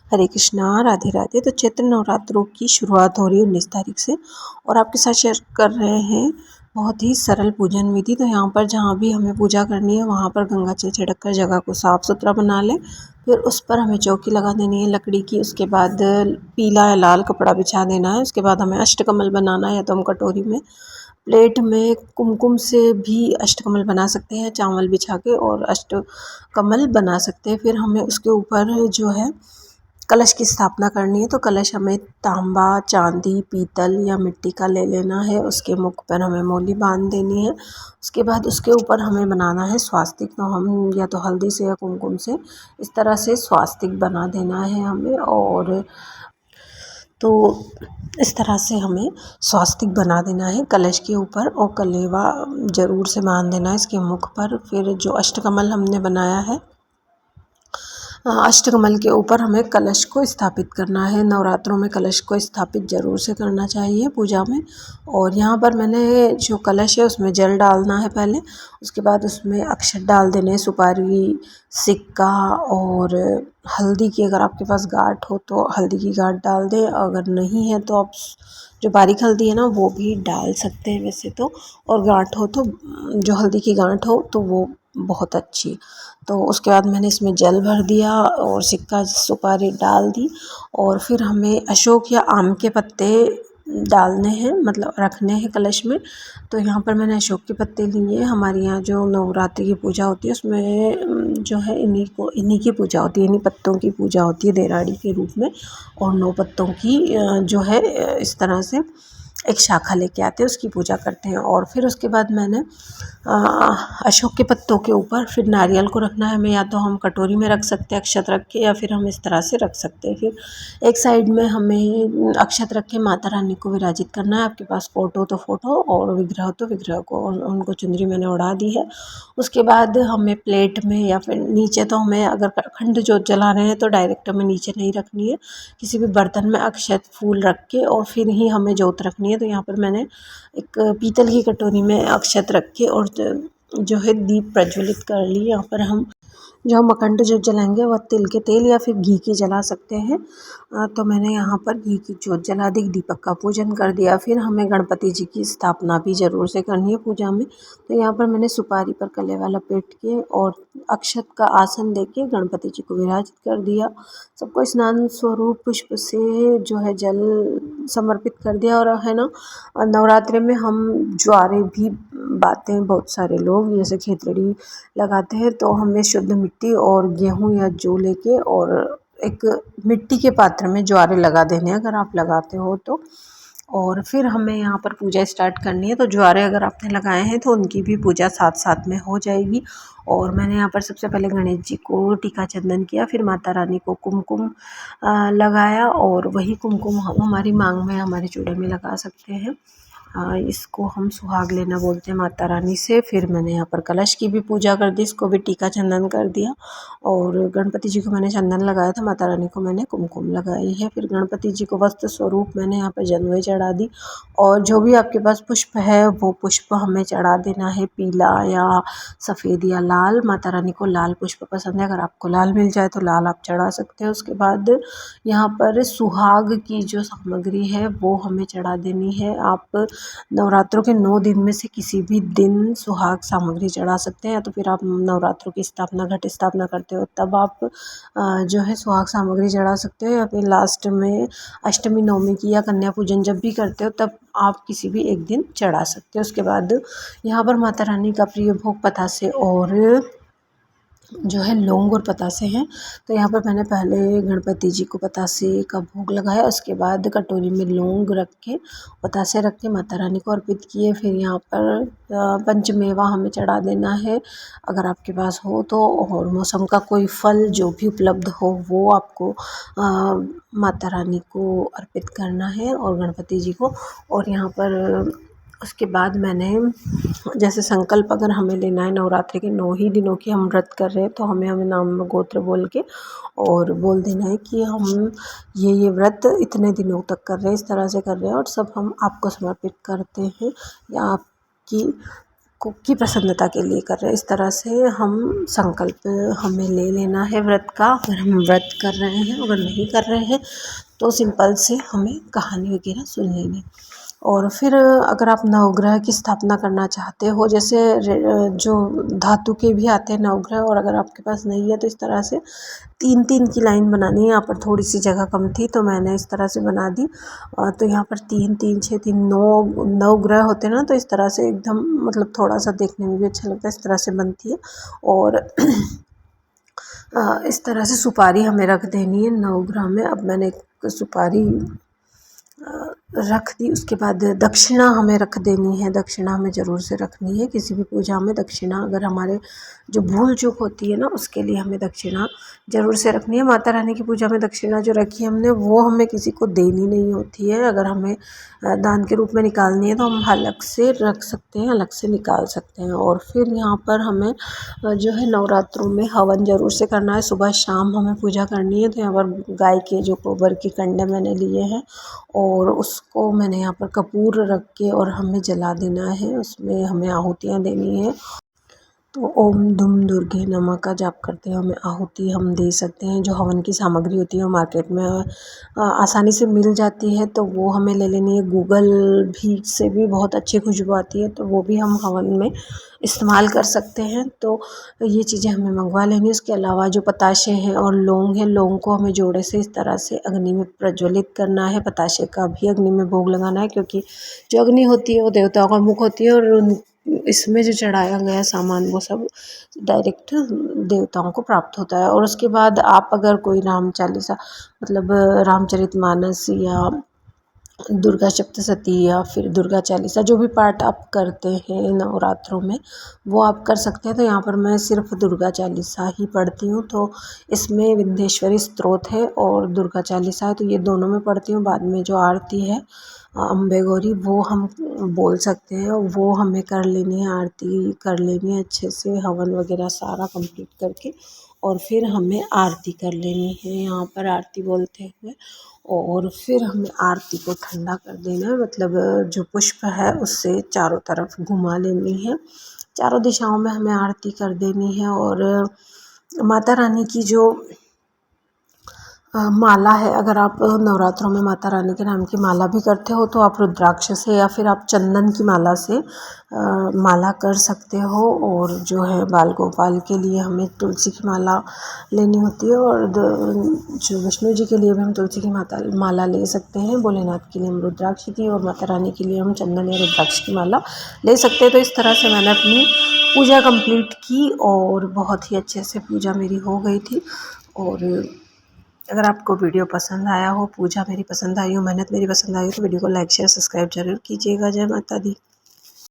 हरे कृष्णा, राधे राधे। तो चैत्र नवरात्रों की शुरुआत हो रही है 19 तारीख से और आपके साथ शेयर कर रहे हैं बहुत ही सरल पूजन विधि। तो यहाँ पर जहाँ भी हमें पूजा करनी है वहाँ पर गंगा जल छिड़क कर जगह को साफ़ सुथरा बना लें। फिर उस पर हमें चौकी लगा देनी है लकड़ी की। उसके बाद पीला या लाल कपड़ा बिछा देना है। उसके बाद हमें अष्टकमल बनाना है। तो हम कटोरी में प्लेट में कुमकुम से भी अष्टकमल बना सकते हैं, चावल बिछा के, और अष्टकमल बना सकते हैं। फिर हमें उसके ऊपर जो है कलश की स्थापना करनी है। तो कलश हमें तांबा, चांदी, पीतल या मिट्टी का ले लेना है। उसके मुख पर हमें मौली बांध देनी है। उसके बाद उसके ऊपर हमें बनाना है स्वास्तिक। तो हम या तो हल्दी से या कुमकुम से इस तरह से स्वास्तिक बना देना है हमें। और तो इस तरह से हमें स्वास्तिक बना देना है कलश के ऊपर, और कलेवा ज़रूर से बांध देना है इसके मुख पर। फिर जो अष्टकमल हमने बनाया है, अष्टकमल के ऊपर हमें कलश को स्थापित करना है। नवरात्रों में कलश को स्थापित ज़रूर से करना चाहिए पूजा में। और यहाँ पर मैंने जो कलश है उसमें जल डालना है पहले। उसके बाद उसमें अक्षत डाल देने, सुपारी, सिक्का और हल्दी की, अगर आपके पास गांठ हो तो हल्दी की गांठ डाल दें। अगर नहीं है तो आप जो बारीक हल्दी है ना वो भी डाल सकते हैं वैसे तो। और गांठ हो तो जो हल्दी की गांठ हो तो वो बहुत अच्छी। तो उसके बाद मैंने इसमें जल भर दिया और सिक्का सुपारी डाल दी। और फिर हमें अशोक या आम के पत्ते डालने हैं, मतलब रखने हैं कलश में। तो यहाँ पर मैंने अशोक के पत्ते लिए। हमारे यहाँ जो नवरात्रि की पूजा होती है उसमें जो है इन्हीं की पूजा होती है, इन्हीं पत्तों की पूजा होती है देराड़ी के रूप में। और 9 पत्तों की जो है इस तरह से एक शाखा लेके आते हैं, उसकी पूजा करते हैं। और फिर उसके बाद मैंने अशोक के पत्तों के ऊपर फिर नारियल को रखना है हमें। या तो हम कटोरी में रख सकते हैं अक्षत रख के, या फिर हम इस तरह से रख सकते हैं। फिर एक साइड में हमें अक्षत रख के माता रानी को विराजित करना है। आपके पास फोटो तो फोटो और विग्रह हो तो विग्रह को, उनको चुंदरी मैंने उड़ा दी है। उसके बाद हमें प्लेट में या फिर नीचे, तो हमें अगर अखंड जोत जला रहे हैं तो डायरेक्ट हमें नीचे नहीं रखनी है, किसी भी बर्तन में अक्षत फूल रख के और फिर ही हमें जोत रखनी है। तो यहाँ पर मैंने एक पीतल की कटोरी में अक्षत रख के और जो है दीप प्रज्वलित कर ली। यहाँ पर हम जो हम अखंड जोत जलाएंगे वह तिल के तेल या फिर घी की जला सकते हैं। तो मैंने यहाँ पर घी की जोत जला दी, दीपक का पूजन कर दिया। फिर हमें गणपति जी की स्थापना भी ज़रूर से करनी है पूजा में। तो यहाँ पर मैंने सुपारी पर कलेवा लपेट के और अक्षत का आसन देके गणपति जी को विराजित कर दिया। सबको स्नान स्वरूप पुष्प से जो है जल समर्पित कर दिया। और है ना, नवरात्रि में हम ज्वारे भी बाते हैं बहुत सारे लोग, जैसे खेतड़ी लगाते हैं। तो हमें शुद्ध मिट्टी और गेहूँ या जौ लेके और एक मिट्टी के पात्र में ज्वारे लगा देने हैं, अगर आप लगाते हो तो। और फिर हमें यहाँ पर पूजा स्टार्ट करनी है। तो ज्वारे अगर आपने लगाए हैं तो उनकी भी पूजा साथ साथ में हो जाएगी। और मैंने यहाँ पर सबसे पहले गणेश जी को टीका चंदन किया, फिर माता रानी को कुमकुम लगाया। और वही कुमकुम हम हमारी मांग में, हमारे चूड़े में लगा सकते हैं। इसको हम सुहाग लेना बोलते हैं माता रानी से। फिर मैंने यहाँ पर कलश की भी पूजा कर दी, इसको भी टीका चंदन कर दिया। और गणपति जी को मैंने चंदन लगाया था, माता रानी को मैंने कुमकुम लगाई है। फिर गणपति जी को वस्त्र स्वरूप मैंने यहाँ पर जनवई चढ़ा दी। और जो भी आपके पास पुष्प है वो पुष्प हमें चढ़ा देना है, पीला या सफ़ेद या लाल। माता रानी को लाल पुष्प पसंद है, अगर आपको लाल मिल जाए तो लाल आप चढ़ा सकते हैं। उसके बाद यहाँ पर सुहाग की जो सामग्री है वो हमें चढ़ा देनी है। आप नवरात्रों के 9 दिन में से किसी भी दिन सुहाग सामग्री चढ़ा सकते हैं, या तो फिर आप नवरात्रों की स्थापना, घट स्थापना करते हो तब आप जो है सुहाग सामग्री चढ़ा सकते हो, या फिर लास्ट में अष्टमी नवमी की या कन्या पूजन जब भी करते हो तब आप किसी भी एक दिन चढ़ा सकते हो। उसके बाद यहाँ पर माता रानी का प्रिय भोग पतासे और जो है लौंग और पतासे हैं। तो यहाँ पर मैंने पहले गणपति जी को पतासे का भोग लगाया, उसके बाद कटोरी में लौंग रख के, पतासे रख के माता रानी को अर्पित किए। फिर यहाँ पर पंचमेवा हमें चढ़ा देना है, अगर आपके पास हो तो। और मौसम का कोई फल जो भी उपलब्ध हो वो आपको माता रानी को अर्पित करना है और गणपति जी को। और यहाँ पर उसके बाद मैंने जैसे संकल्प अगर हमें लेना है, नवरात्रि के 9 ही दिनों की हम व्रत कर रहे हैं, तो हमें नाम गोत्र बोल के और बोल देना है कि हम ये व्रत इतने दिनों तक कर रहे हैं, इस तरह से कर रहे हैं, और सब हम आपको समर्पित करते हैं या आपकी की प्रसन्नता के लिए कर रहे हैं। इस तरह से हम संकल्प हमें ले लेना है व्रत का। अगर हम व्रत कर रहे हैं, अगर नहीं कर रहे हैं तो सिंपल से हमें कहानी वगैरह सुन लेनी। और फिर अगर आप नवग्रह की स्थापना करना चाहते हो, जैसे जो धातु के भी आते हैं नवग्रह, और अगर आपके पास नहीं है तो इस तरह से 3-3 की लाइन बनानी है। यहाँ पर थोड़ी सी जगह कम थी तो मैंने इस तरह से बना दी। तो यहाँ पर 3-3-6-3 9 ग्रह होते हैं ना, तो इस तरह से एकदम मतलब थोड़ा सा देखने में भी अच्छा लगता है, इस तरह से बनती है। और इस तरह से सुपारी हमें रख देनी है नवग्रह में। अब मैंने एक सुपारी रख दी। उसके बाद दक्षिणा हमें रख देनी है। दक्षिणा हमें ज़रूर से रखनी है किसी भी पूजा में। दक्षिणा अगर हमारे जो भूल चूक होती है ना, उसके लिए हमें दक्षिणा ज़रूर से रखनी है। माता रानी की पूजा में दक्षिणा जो रखी है हमने, वो हमें किसी को देनी नहीं होती है। अगर हमें दान के रूप में निकालनी है तो हम अलग से रख सकते हैं, अलग से निकाल सकते हैं। और फिर यहाँ पर हमें जो है नवरात्रों में हवन ज़रूर से करना है। सुबह शाम हमें पूजा करनी है। तो यहाँ पर गाय के जो गोबर के कंडे मैंने लिए हैं और उसको मैंने यहाँ पर कपूर रख के और हमें जला देना है। उसमें हमें आहुतियाँ देनी है। तो ओम दुम दुर्गे नमः का जाप करते हैं हमें आहुति हम दे सकते हैं। जो हवन की सामग्री होती है वो मार्केट में आसानी से मिल जाती है, तो वो हमें ले लेनी है। गूगल भी से भी बहुत अच्छी खुशबू आती है, तो वो भी हम हवन में इस्तेमाल कर सकते हैं। तो ये चीज़ें हमें मंगवा लेंगे। उसके अलावा जो पताशे हैं और लौंग है, लौंग को हमें जोड़े से इस तरह से अग्नि में प्रज्वलित करना है। पताशे का भी अग्नि में भोग लगाना है, क्योंकि जो अग्नि होती है वो देवताओं का मुख होती है, और इसमें जो चढ़ाया गया सामान वो सब डायरेक्ट देवताओं को प्राप्त होता है। और उसके बाद आप अगर कोई राम चालीसा मतलब रामचरितमानस या दुर्गा सप्तशती या फिर दुर्गा चालीसा, जो भी पाठ आप करते हैं नवरात्रों में, वो आप कर सकते हैं। तो यहाँ पर मैं सिर्फ दुर्गा चालीसा ही पढ़ती हूँ। तो इसमें विंध्येश्वरी स्तोत्र है और दुर्गा चालीसा है, तो ये दोनों में पढ़ती हूँ। बाद में जो आरती है अम्बे गौरी, वो हम बोल सकते हैं, वो हमें कर लेनी है। आरती कर लेनी है अच्छे से, हवन वगैरह सारा कंप्लीट करके, और फिर हमें आरती कर लेनी है यहाँ पर आरती बोलते हुए। और फिर हमें आरती को ठंडा कर देना है, मतलब जो पुष्प है उससे चारों तरफ घुमा लेनी है। चारों दिशाओं में हमें आरती कर देनी है। और माता रानी की जो माला है, अगर आप नवरात्रों में माता रानी के नाम की माला भी करते हो तो आप रुद्राक्ष से या फिर आप चंदन की माला से माला कर सकते हो। और जो है बाल गोपाल के लिए हमें तुलसी की माला लेनी होती है, और जो विष्णु जी के लिए भी हम तुलसी की माला ले सकते हैं। भोलेनाथ के लिए हम रुद्राक्ष की, और माता रानी के लिए हम चंदन या रुद्राक्ष की माला ले सकते हैं। तो इस तरह से मैंने अपनी पूजा कंप्लीट की और बहुत ही अच्छे से पूजा मेरी हो गई थी। और अगर आपको वीडियो पसंद आया हो, पूजा मेरी पसंद आई हो, मेहनत मेरी पसंद आई हो, तो वीडियो को लाइक शेयर सब्सक्राइब जरूर कीजिएगा। जय माता दी।